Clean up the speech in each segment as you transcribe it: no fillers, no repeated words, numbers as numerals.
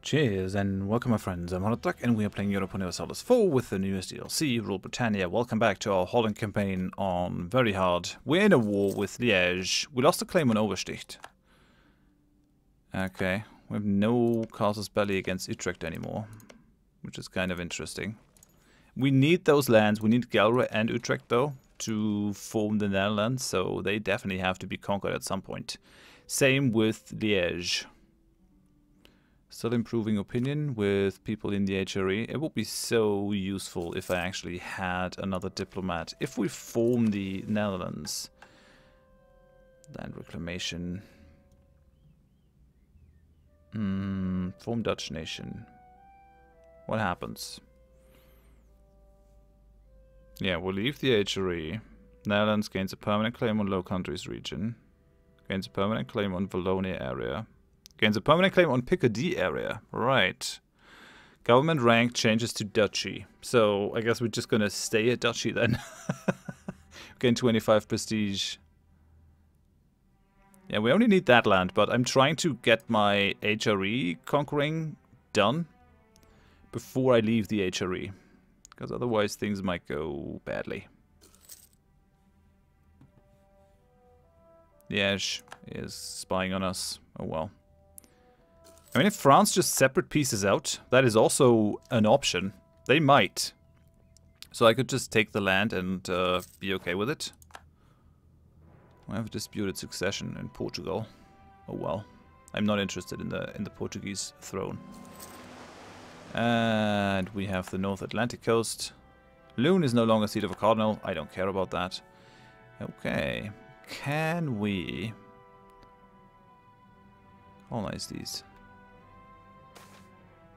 Cheers and welcome my friends, I'm Horath and we are playing Europa Universalis IV with the newest DLC, Rule Britannia. Welcome back to our Holland campaign on very hard. We're in a war with Liège. We lost a claim on Oversticht. Okay, we have no casus belli against Utrecht anymore, which is kind of interesting. We need those lands, we need Galway and Utrecht though, to form the Netherlands, so they definitely have to be conquered at some point. Same with Liège. Still improving opinion with people in the HRE. It would be so useful if I actually had another diplomat. If we form the Netherlands, land reclamation. Form Dutch nation. What happens? Yeah, we'll leave the HRE. Netherlands gains a permanent claim on Low Countries region. Gains a permanent claim on Wallonia area. Gains a permanent claim on Picardy area. Right. Government rank changes to duchy. So I guess we're just gonna stay at duchy then. Gain 25 prestige. Yeah, we only need that land, but I'm trying to get my HRE conquering done before I leave the HRE. Because otherwise things might go badly. Liège is spying on us. Oh well. I mean, if France just separate pieces out, that is also an option. They might. So I could just take the land and be okay with it. I have a disputed succession in Portugal. Oh well. I'm not interested in the Portuguese throne. And we have the North Atlantic coast. Lune is no longer seat of a cardinal. I don't care about that. Okay. Can we colonize these?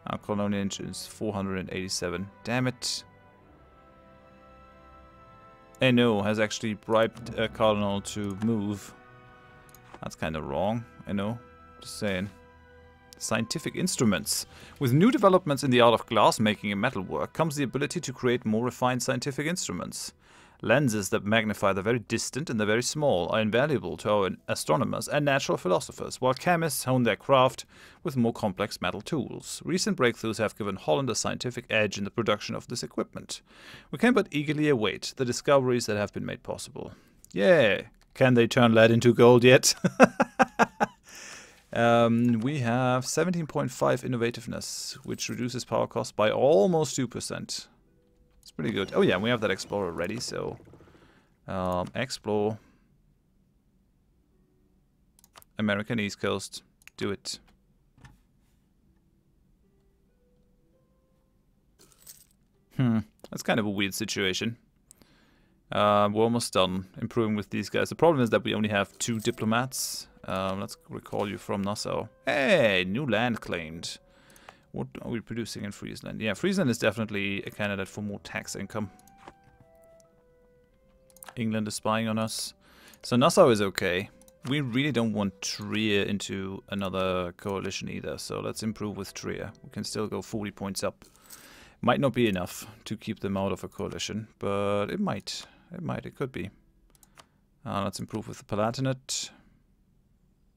Our colonial engines 487. Damn it. No has actually bribed a cardinal to move. That's kind of wrong. I know. Just saying. Scientific instruments. With new developments in the art of glass making and metalwork comes the ability to create more refined scientific instruments. Lenses that magnify the very distant and the very small are invaluable to our astronomers and natural philosophers, while chemists hone their craft with more complex metal tools. Recent breakthroughs have given Holland a scientific edge in the production of this equipment. We can but eagerly await the discoveries that have been made possible. Yeah, can they turn lead into gold yet? We have 17.5 innovativeness, which reduces power cost by almost 2%. It's pretty good. Oh yeah, we have that explorer ready, so explore American East Coast. Do it. That's kind of a weird situation. We're almost done improving with these guys. The problem is that we only have 2 diplomats. Let's recall you from Nassau. Hey, new land claimed. What are we producing in Friesland? Yeah, Friesland is definitely a candidate for more tax income. England is spying on us. So Nassau is okay. We really don't want Trier into another coalition either. So let's improve with Trier. We can still go 40 points up. Might not be enough to keep them out of a coalition, but it might. It could be. Let's improve with the Palatinate.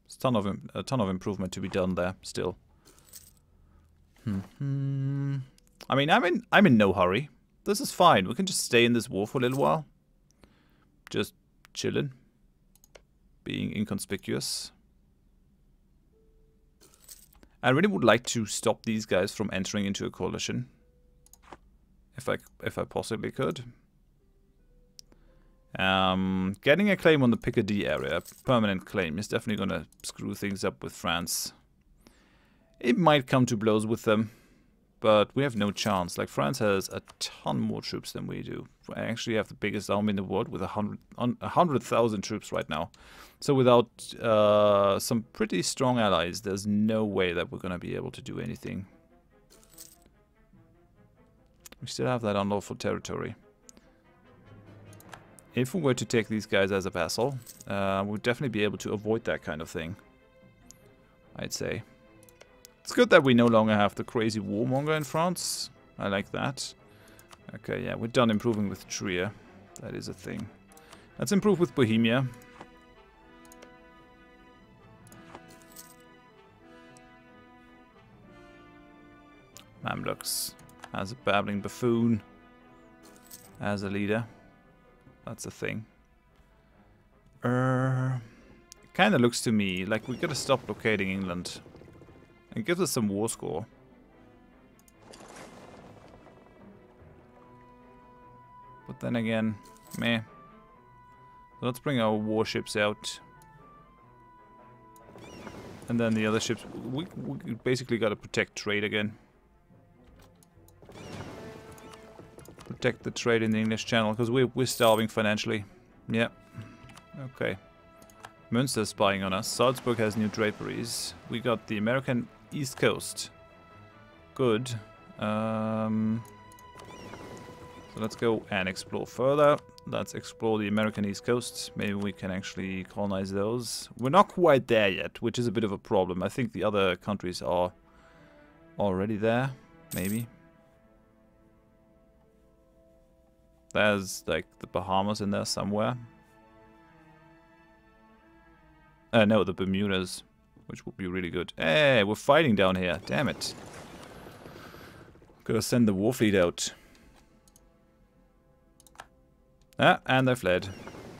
There's a ton of improvement to be done there still. I mean, I'm in no hurry. This is fine. We can just stay in this war for a little while. Just chilling. Being inconspicuous. I really would like to stop these guys from entering into a coalition. If I possibly could. Getting a claim on the Picardy area, permanent claim, is definitely gonna screw things up with France. It might come to blows with them, but we have no chance. Like, France has a ton more troops than we do. I actually have the biggest army in the world with 100,000 troops right now. So without some pretty strong allies, there's no way that we're going to be able to do anything. We still have that unlawful territory. If we were to take these guys as a vassal, we'd definitely be able to avoid that kind of thing, I'd say. It's good that we no longer have the crazy warmonger in France. I like that. Okay, yeah, we're done improving with Trier. That is a thing. Let's improve with Bohemia. Mamluks. Has a babbling buffoon as a leader. That's a thing. Kind of looks to me like we gotta stop blockading England. And give us some war score. But then again, meh. So let's bring our warships out. And then the other ships, we basically gotta protect trade again. Protect the trade in the English Channel, because we're starving financially. Yep. Okay. Münster's spying on us. Salzburg has new draperies. We got the American East Coast. Good. So let's go and explore further. Let's explore the American East Coast. Maybe we can actually colonize those. We're not quite there yet, which is a bit of a problem. I think the other countries are already there. Maybe. There's like the Bahamas in there somewhere. No, the Bermudas, which would be really good. Hey, we're fighting down here. Damn it. Gotta send the war fleet out. Ah, and they fled.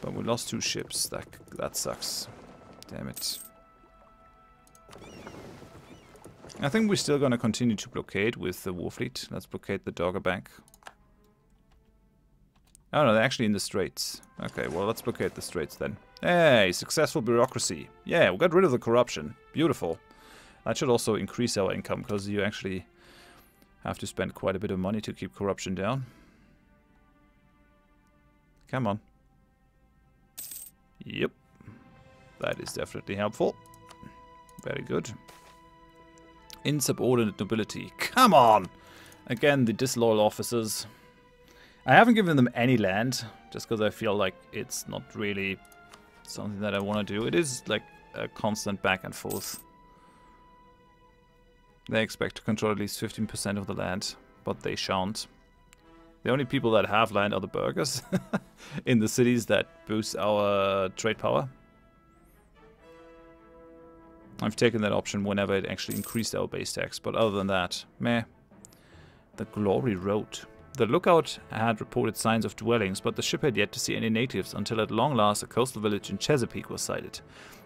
But we lost 2 ships. That sucks. Damn it. I think we're still gonna continue to blockade with the war fleet. Let's blockade the Dogger Bank. Oh no, they're actually in the Straits. Okay, well let's blockade the Straits then. Hey, successful bureaucracy. Yeah, we got rid of the corruption. Beautiful. That should also increase our income, because you actually have to spend quite a bit of money to keep corruption down. Come on. Yep. That is definitely helpful. Very good. Insubordinate nobility. Come on! Again, the disloyal officers. I haven't given them any land, just because I feel like it's not really something that I want to do. It is like a constant back and forth. They expect to control at least 15% of the land, but they shan't. The only people that have land are the burghers in the cities that boost our trade power. I've taken that option whenever it actually increased our base tax, but other than that, meh. The Glory Road. The lookout had reported signs of dwellings, but the ship had yet to see any natives until at long last a coastal village in Chesapeake was sighted.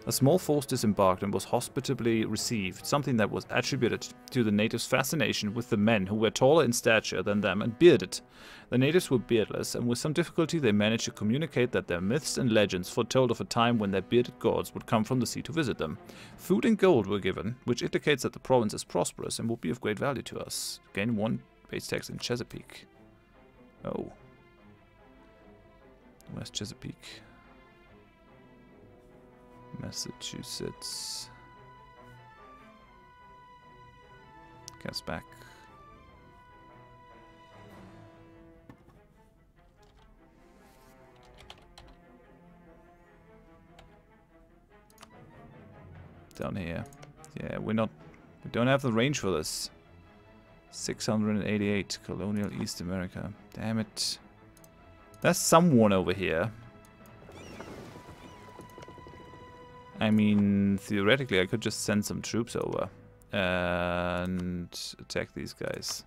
A small force disembarked and was hospitably received, something that was attributed to the natives' fascination with the men who were taller in stature than them and bearded. The natives were beardless, and with some difficulty they managed to communicate that their myths and legends foretold of a time when their bearded gods would come from the sea to visit them. Food and gold were given, which indicates that the province is prosperous and will be of great value to us. Gain 1 base tax in Chesapeake. Oh. Where's Chesapeake? Massachusetts. Guess back. Down here. Yeah, we don't have the range for this. 688 colonial East America. Damn it. There's someone over here. I mean, theoretically I could just send some troops over and attack these guys.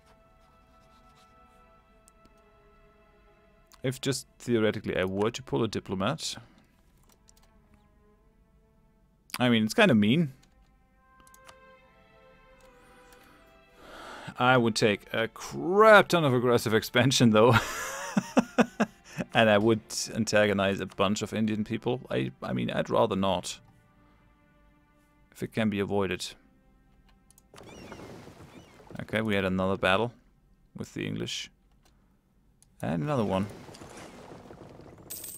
If just theoretically I were to pull a diplomat. I mean, it's kind of mean. I would take a crap ton of aggressive expansion, though. And I would antagonize a bunch of Indian people. I mean, I'd rather not. If it can be avoided. Okay, we had another battle with the English. And another one.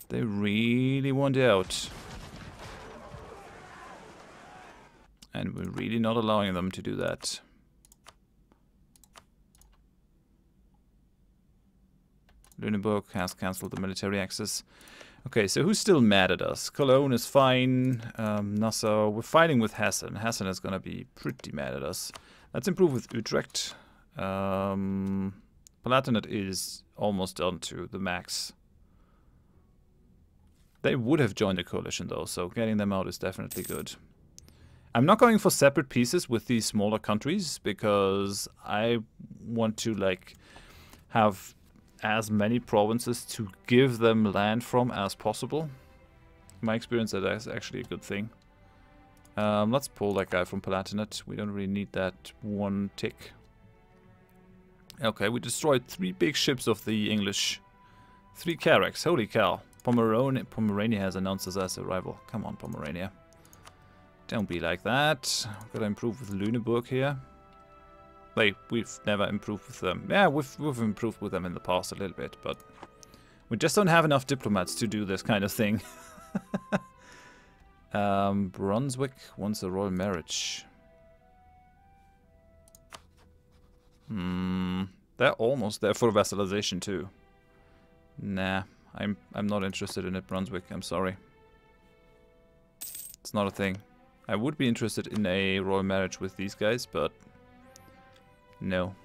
They really want out. And we're really not allowing them to do that. Lüneburg has cancelled the military access. Okay, so who's still mad at us? Cologne is fine. Nassau, we're fighting with Hessen. Hessen is going to be pretty mad at us. Let's improve with Utrecht. Palatinate is almost done to the max. They would have joined the coalition though, so getting them out is definitely good. I'm not going for separate pieces with these smaller countries because I want to like have as many provinces to give them land from as possible. In my experience, that is actually a good thing. Let's pull that guy from Palatinate. We don't really need that one tick. Okay, we destroyed 3 big ships of the English. 3 Carracks, holy cow. Pomerania has announced us as a rival. Come on, Pomerania. Don't be like that. Gotta improve with Lüneburg here. Like, we've never improved with them. Yeah, we've improved with them in the past a little bit, but we just don't have enough diplomats to do this kind of thing. Brunswick wants a royal marriage. They're almost there for vassalization too. Nah, I'm not interested in it, Brunswick. I'm sorry. It's not a thing. I would be interested in a royal marriage with these guys, but no.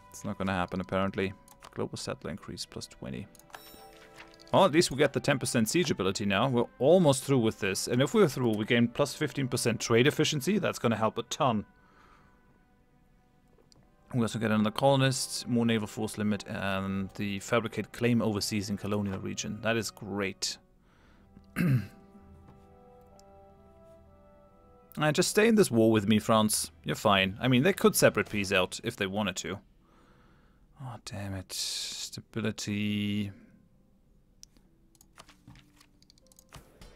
It's not gonna happen apparently. Global settler increase plus 20. Well, at least we get the 10% siege ability now. We're almost through with this. And if we're through, we gain plus 15% trade efficiency. That's gonna help a ton. We also get another colonist, more naval force limit, and the fabricate claim overseas in colonial region. That is great. Just stay in this war with me, France. You're fine. I mean, they could separate peace out if they wanted to. Oh, damn it. Stability.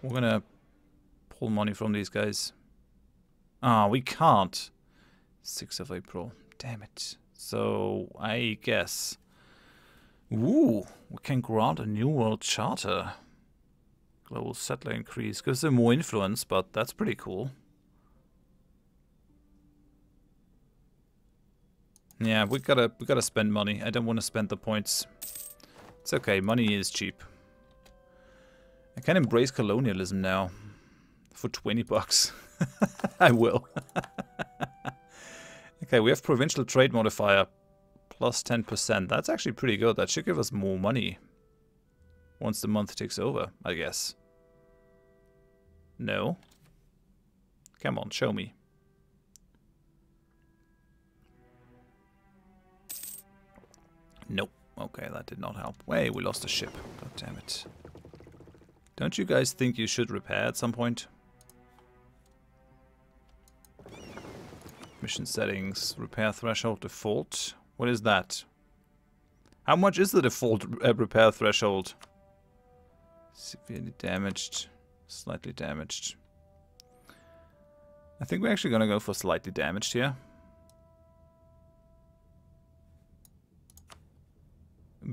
We're gonna pull money from these guys. Ah, we can't. 6th of April. Damn it. So, I guess... Ooh, we can grant a new world charter. Global settler increase. Gives them more influence, but that's pretty cool. Yeah, we gotta spend money. I don't want to spend the points. It's okay, money is cheap. I can embrace colonialism now. For 20 bucks. I will. Okay, we have provincial trade modifier plus 10%. That's actually pretty good. That should give us more money once the month takes over, I guess. No? Come on, show me. Nope. Okay, that did not help. Wait, we lost a ship. God damn it. Don't you guys think you should repair at some point? Mission settings, repair threshold default. What is that? How much is the default repair threshold? Severely damaged, slightly damaged. I think we're actually gonna go for slightly damaged here.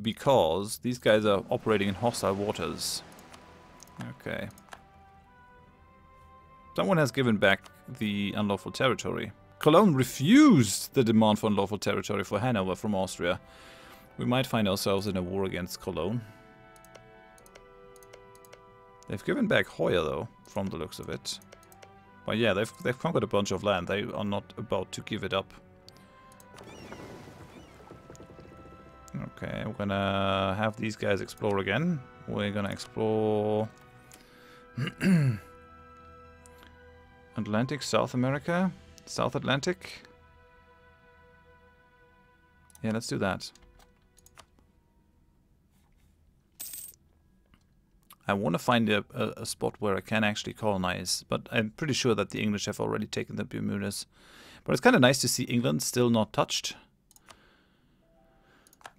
Because these guys are operating in hostile waters. Okay. Someone has given back the unlawful territory. Cologne refused the demand for unlawful territory for Hanover from Austria. We might find ourselves in a war against Cologne. They've given back Hoya though, from the looks of it. But yeah, they've conquered a bunch of land. They are not about to give it up. Okay, we're gonna have these guys explore again. We're gonna explore Atlantic, South America, South Atlantic. Yeah, let's do that. I want to find a spot where I can actually colonize, but I'm pretty sure that the English have already taken the Bermudas. But it's kind of nice to see England still not touched.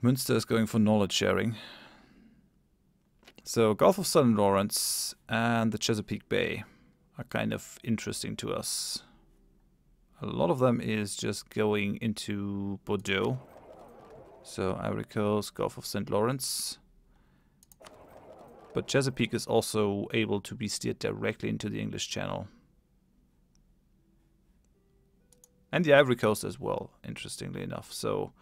Münster is going for knowledge sharing. So Gulf of St. Lawrence and the Chesapeake Bay are kind of interesting to us. A lot of them is just going into Bordeaux. So Ivory Coast, Gulf of St. Lawrence. But Chesapeake is also able to be steered directly into the English Channel. And the Ivory Coast as well, interestingly enough. So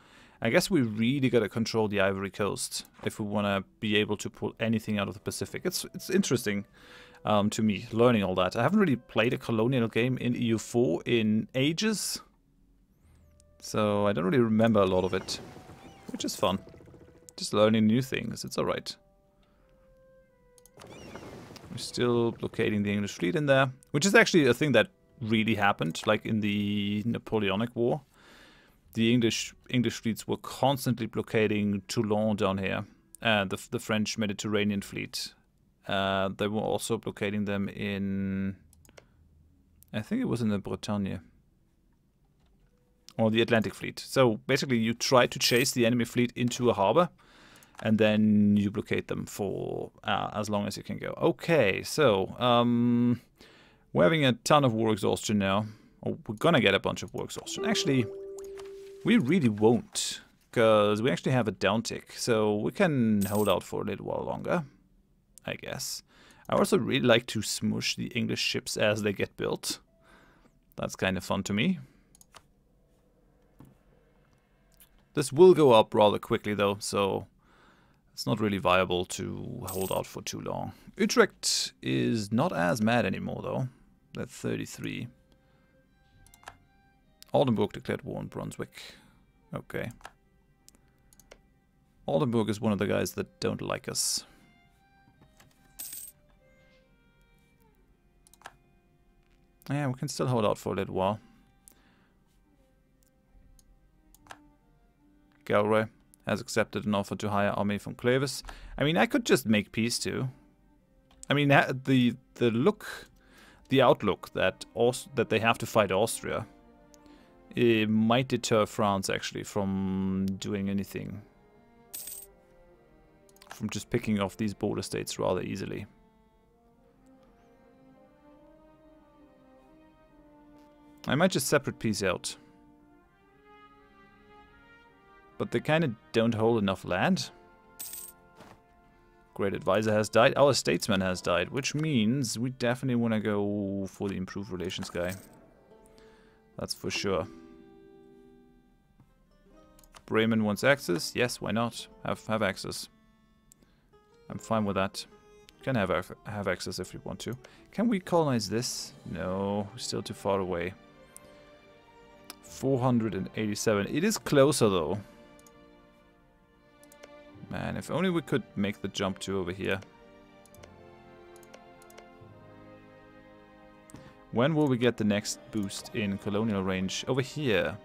I guess we really got to control the Ivory Coast if we want to be able to pull anything out of the Pacific. It's interesting to me, learning all that. I haven't really played a colonial game in EU4 in ages. So I don't really remember a lot of it, which is fun. Just learning new things, it's alright. We're still blockading the English fleet in there, which is actually a thing that really happened, like in the Napoleonic War. The English fleets were constantly blockading Toulon down here, the French Mediterranean fleet. They were also blockading them in, I think it was in the Britannia, or the Atlantic fleet. So basically you try to chase the enemy fleet into a harbor, and then you blockade them for as long as you can go. Okay, so we're having a ton of war exhaustion now. Or we're gonna get a bunch of war exhaustion. Actually, we really won't, because we actually have a downtick, so we can hold out for a little while longer, I guess. I also really like to smush the English ships as they get built. That's kind of fun to me. This will go up rather quickly though, so it's not really viable to hold out for too long. Utrecht is not as mad anymore though. That's 33. Oldenburg declared war on Brunswick. Okay. Oldenburg is one of the guys that don't like us. Yeah, we can still hold out for a little while. Galway has accepted an offer to hire army from Clovis. I mean, I could just make peace too. I mean, the outlook that they have to fight Austria, it might deter France actually from doing anything, from just picking off these border states rather easily. I might just separate peace out. But they kind of don't hold enough land. Great advisor has died. Our statesman has died, which means we definitely want to go for the improved relations guy. That's for sure. Bremen wants access. Yes, why not? Have access. I'm fine with that. Can have access if you want to. Can we colonize this? No, still too far away. 487. It is closer though. Man, if only we could make the jump to over here. When will we get the next boost in colonial range? Over here.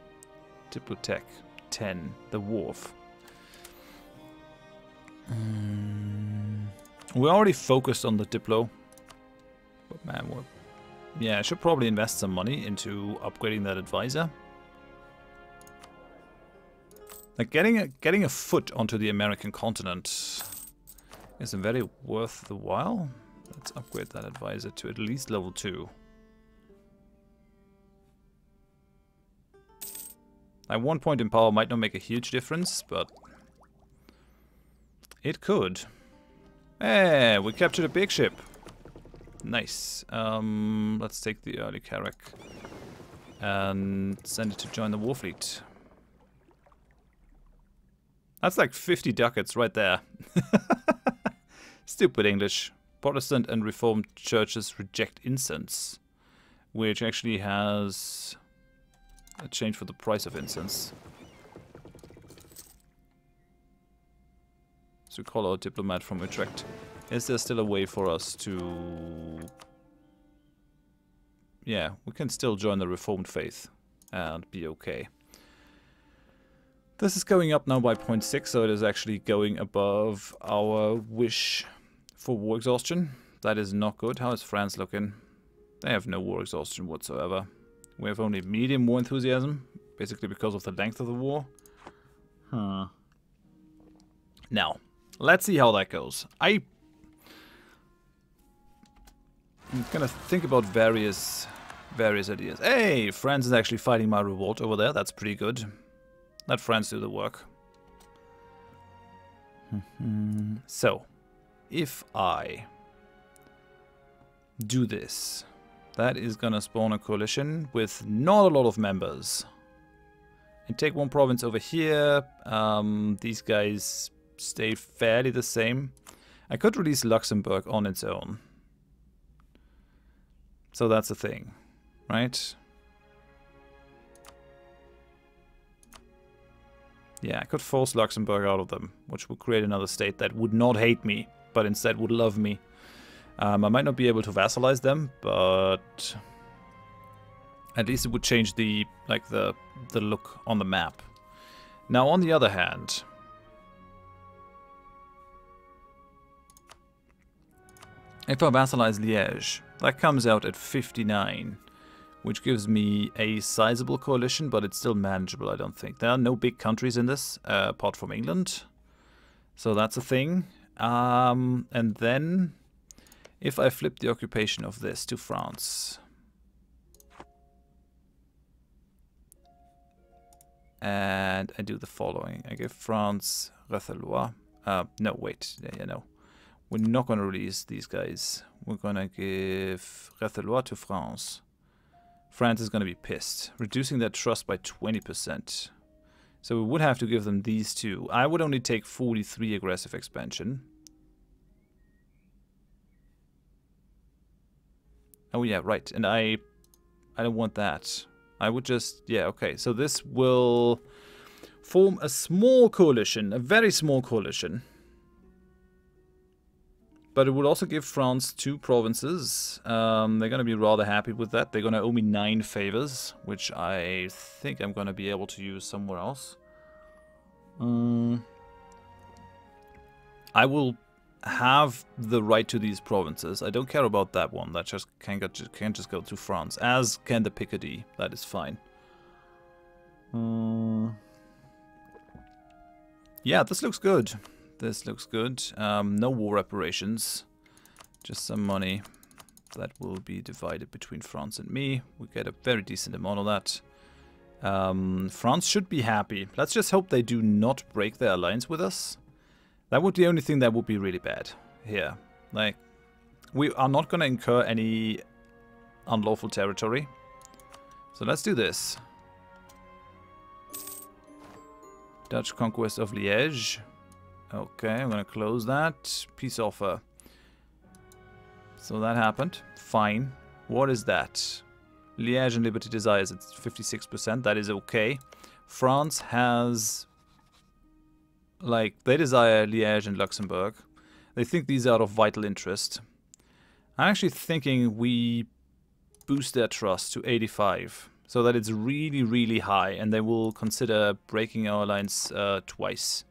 Diplotech 10. The wharf. We're already focused on the Diplo. But man, yeah, I should probably invest some money into upgrading that advisor. Like getting a foot onto the American continent is very worth the while. Let's upgrade that advisor to at least level 2. Like 1 point in power might not make a huge difference, but it could. Hey, we captured a big ship. Nice. Let's take the early Carrack and send it to join the war fleet. That's like 50 ducats right there. Stupid English. Protestant and Reformed churches reject incense, which actually has a change for the price of incense. So we call our diplomat from Utrecht. Is there still a way for us to... Yeah, we can still join the Reformed faith and be okay. This is going up now by 0.6, so it is actually going above our wish for war exhaustion. That is not good. How is France looking? They have no war exhaustion whatsoever. We have only medium war enthusiasm, basically because of the length of the war. Now, let's see how that goes. I'm gonna think about various ideas. Hey, France is actually fighting my revolt over there. That's pretty good. Let France do the work. So, if I do this, that is gonna spawn a coalition with not a lot of members. And take one province over here. These guys stay fairly the same. I could release Luxembourg on its own. So that's the thing, right? Yeah, I could force Luxembourg out of them, which would create another state that would not hate me, but instead would love me. I might not be able to vassalize them, but At least it would change the look on the map. Now, on the other hand, if I vassalize Liège, that comes out at 59, which gives me a sizable coalition, but it's still manageable, I don't think. There are no big countries in this, apart from England. So that's a thing. And then, if I flip the occupation of this to France, and I do the following. I give France Rethellois. No, wait. Yeah, no. We're not going to release these guys. We're going to give Rethellois to France. France is going to be pissed. Reducing their trust by 20%. So we would have to give them these two. I would only take 43 aggressive expansion. Oh yeah, right. And I don't want that. I would just... Yeah, okay. So this will form a small coalition. A very small coalition. But it will also give France 2 provinces. They're going to be rather happy with that. They're going to owe me 9 favors, which I think I'm going to be able to use somewhere else. I will have the right to these provinces. I don't care about that one. That just can just go to France. As can the Picardy. That is fine. Yeah, this looks good. This looks good. No war reparations. Just some money that will be divided between France and me. We get a very decent amount of that. France should be happy. Let's just hope they do not break their alliance with us. That would be the only thing that would be really bad here. Like, we are not going to incur any unlawful territory. So let's do this. Dutch conquest of Liège. Okay, I'm going to close that. Peace offer. So that happened. Fine. What is that? Liège and Liberty desires it's 56%. That is okay. France has... Like, they desire Liège and Luxembourg. They think these are of vital interest. I'm actually thinking we boost their trust to 85. So that it's really, really high. And they will consider breaking our alliance twice.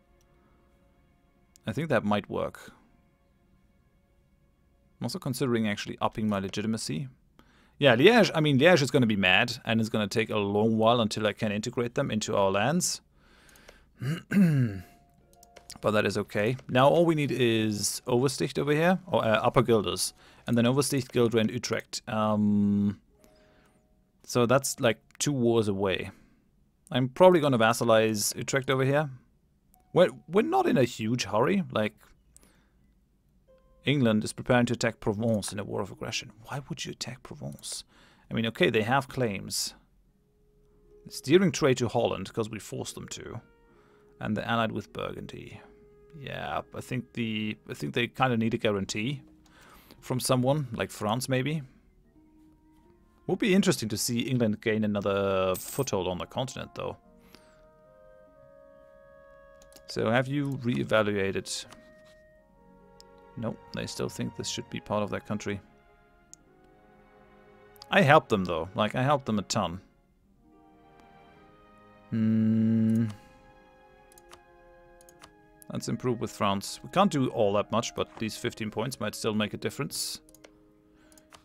I think that might work. I'm also considering actually upping my legitimacy. Yeah, Liège, I mean, Liège is going to be mad, and it's going to take a long while until I can integrate them into our lands. But that is okay. Now all we need is Oversticht over here, or Upper Guilders, and then Oversticht, Guildra, and Utrecht. So that's like 2 wars away. I'm probably going to vassalize Utrecht over here. We're not in a huge hurry. Like, England is preparing to attack Provence in a war of aggression. Why would you attack Provence? I mean, okay, they have claims. Steering trade to Holland because we forced them to, and they're allied with Burgundy. Yeah, I think they kind of need a guarantee from someone like France, maybe. Would be interesting to see England gain another foothold on the continent, though. So have you reevaluated? Nope, they still think this should be part of their country. I helped them though, like I helped them a ton. Let's improve with France. We can't do all that much, but these 15 points might still make a difference.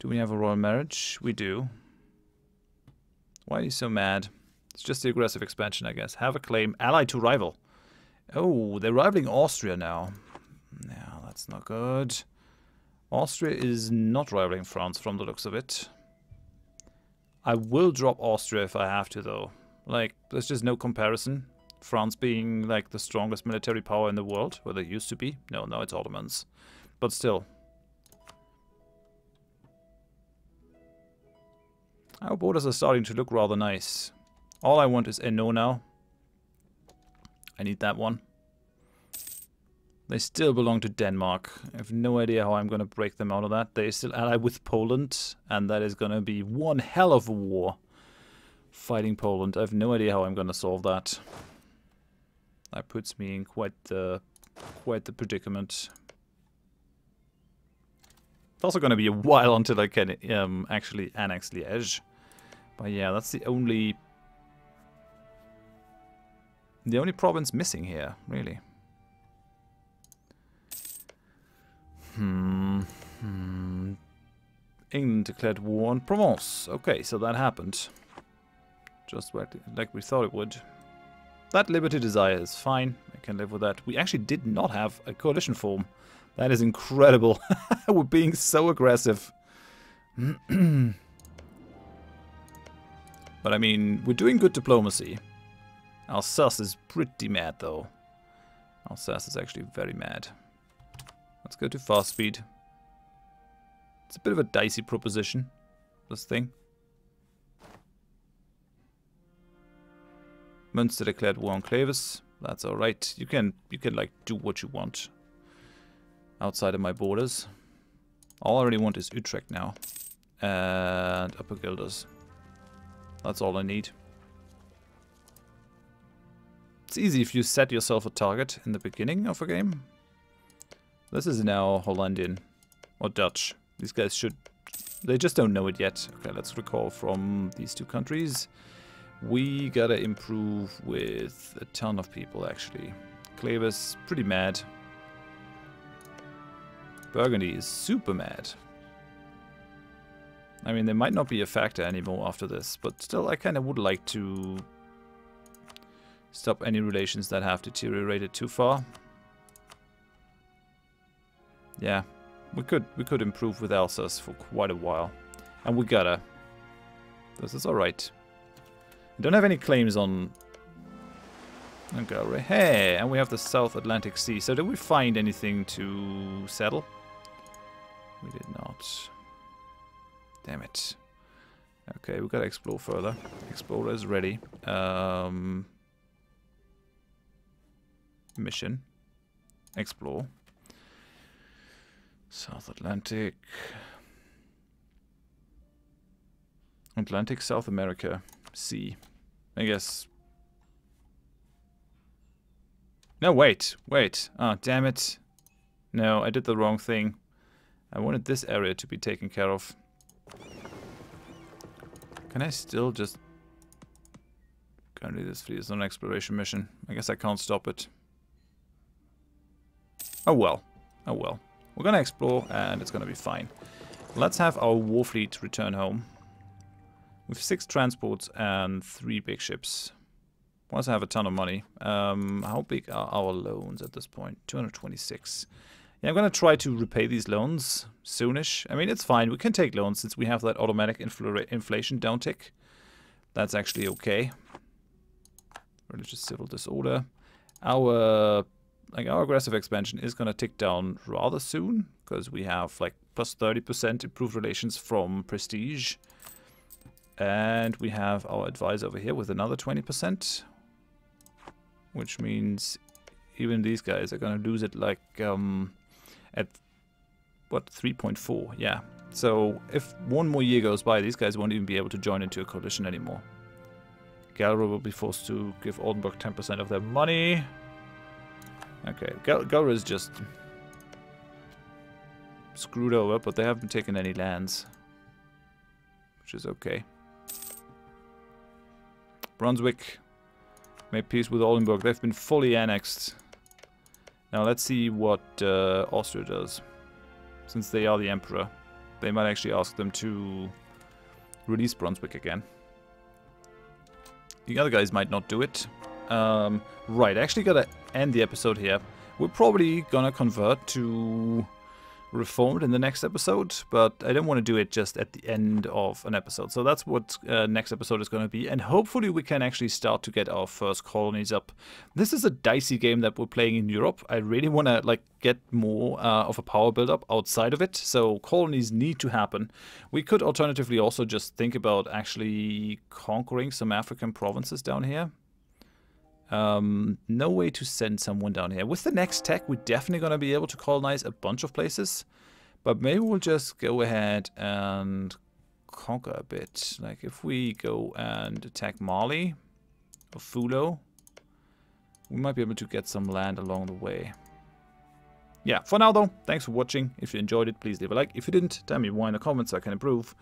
Do we have a royal marriage? We do. Why are you so mad? It's just the aggressive expansion, I guess. Have a claim. Ally to rival. Oh, they're rivaling Austria now. Yeah, that's not good. Austria is not rivaling France from the looks of it. I will drop Austria if I have to, though. Like, there's just no comparison. France being, like, the strongest military power in the world, where they used to be. No, now it's Ottomans. But still. Our borders are starting to look rather nice. All I want is Hainaut now. I need that one. They still belong to Denmark. I have no idea how I'm going to break them out of that. They still ally with Poland, and that is going to be one hell of a war. Fighting Poland. I have no idea how I'm going to solve that. That puts me in quite the predicament. It's also going to be a while until I can actually annex Liège. But yeah, that's the only province missing here, really. England declared war on Provence. Okay, so that happened. Just like we thought it would. That liberty desire is fine. I can live with that. We actually did not have a coalition form. That is incredible. We're being so aggressive. But I mean, we're doing good diplomacy. Alsace is pretty mad, though. Alsace is actually very mad. Let's go to fast speed. It's a bit of a dicey proposition, this thing. Münster declared war on Clavis. That's alright. You can like do what you want outside of my borders. All I really want is Utrecht now. And Upper Guelders. That's all I need. It's easy if you set yourself a target in the beginning of a game. This is now Hollandian. Or Dutch. These guys should... They just don't know it yet. Okay, let's recall from these two countries. We gotta improve with a ton of people, actually. Clavis, pretty mad. Burgundy is super mad. I mean, they might not be a factor anymore after this, but still, I kind of would like to stop any relations that have deteriorated too far. Yeah, we could improve with Alsace for quite a while, and we gotta. This is all right. I don't have any claims on Galway. Hey, and we have the South Atlantic Sea. So did we find anything to settle? We did not. Damn it. Okay, we gotta explore further. Explorer is ready. Mission. Explore. South Atlantic. Atlantic, South America. Sea. I guess. No, wait. Oh, damn it. No, I did the wrong thing. I wanted this area to be taken care of. Can I still just... Currently this fleet is on an exploration mission. I guess I can't stop it. Oh well. Oh well. We're gonna explore and it's gonna be fine. Let's have our war fleet return home. With 6 transports and 3 big ships. We also have a ton of money. How big are our loans at this point? 226. Yeah, I'm gonna try to repay these loans soonish. I mean, it's fine. We can take loans since we have that automatic inflation downtick. That's actually okay. Religious civil disorder. Our aggressive expansion is gonna tick down rather soon because we have like plus 30% improved relations from prestige. And we have our advisor over here with another 20%. Which means even these guys are gonna lose it like at what, 3.4, yeah. So if one more year goes by, these guys won't even be able to join into a coalition anymore. Galra will be forced to give Oldenburg 10% of their money. Okay, Galra is just screwed over, but they haven't taken any lands. Which is okay. Brunswick made peace with Oldenburg. They've been fully annexed. Now let's see what Austria does. Since they are the emperor, they might actually ask them to release Brunswick again. The other guys might not do it. Right, I actually gotta end the episode here. We're probably gonna convert to Reformed in the next episode, but I don't want to do it just at the end of an episode. So that's what next episode is going to be, and hopefully we can actually start to get our first colonies up. This is a dicey game that we're playing in Europe. I really want to like get more of a power build-up outside of it, so colonies need to happen. We could alternatively also just think about actually conquering some African provinces down here. No way to send someone down here. With the next tech, we're definitely going to be able to colonize a bunch of places. But maybe we'll just go ahead and conquer a bit. Like if we go and attack Mali or Fulo, we might be able to get some land along the way. yeah, for now though, thanks for watching. If you enjoyed it, please leave a like. If you didn't, tell me why in the comments so I can improve.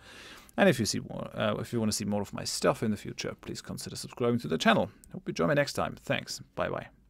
And if you see more, if you want to see more of my stuff in the future, please consider subscribing to the channel. Hope you join me next time. Thanks. Bye bye.